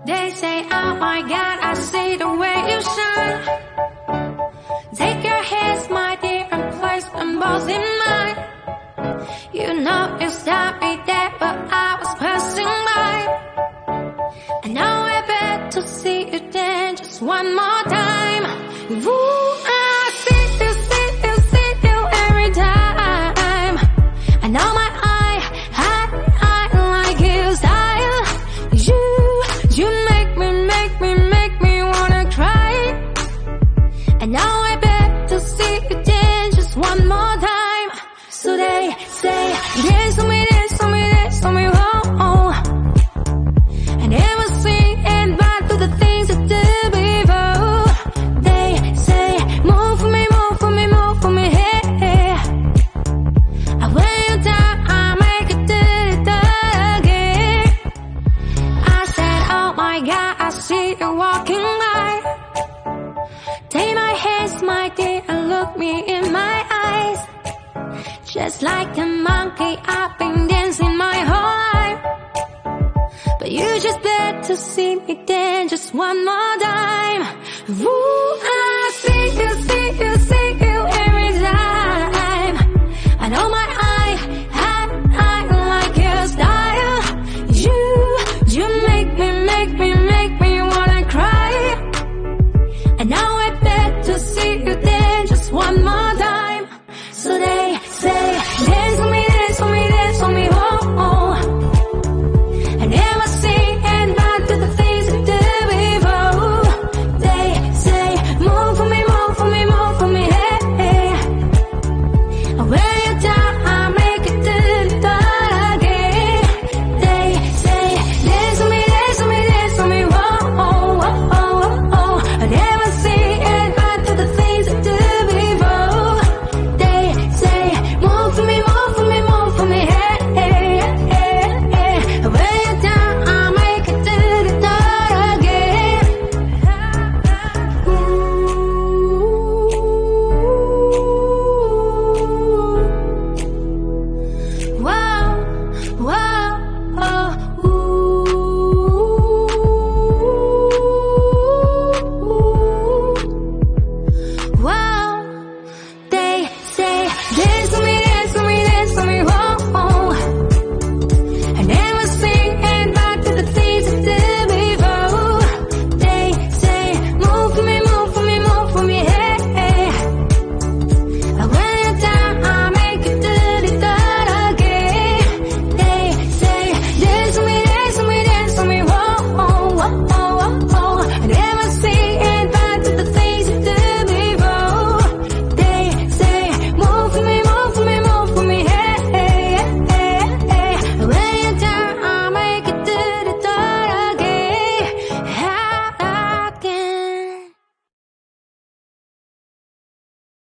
They say, oh my God, I see the way you shine. Take your hands, my dear, and place them both in mine. You know you stopped me there, but I was passing by. And now I bet to see you then just one more time. Ooh, I see you every time. I know my I like your style. You make me wanna cry. And now I bet to see you then just one more time. So they say, dance on me, dance on me, dance on me, oh. And never see and back to the things I did before. They say, move for me, move for me, move for me, hey, hey. And when you're down, I make it do it again. I said, oh my God, I see you walking by. Take my hands, my dear, and look me in my eyes. Just like a monkey, I've been dancing my whole life. But you just bet to see me then just one more time. Ooh, I see you every time. I know my I like your style. You make me wanna cry. And now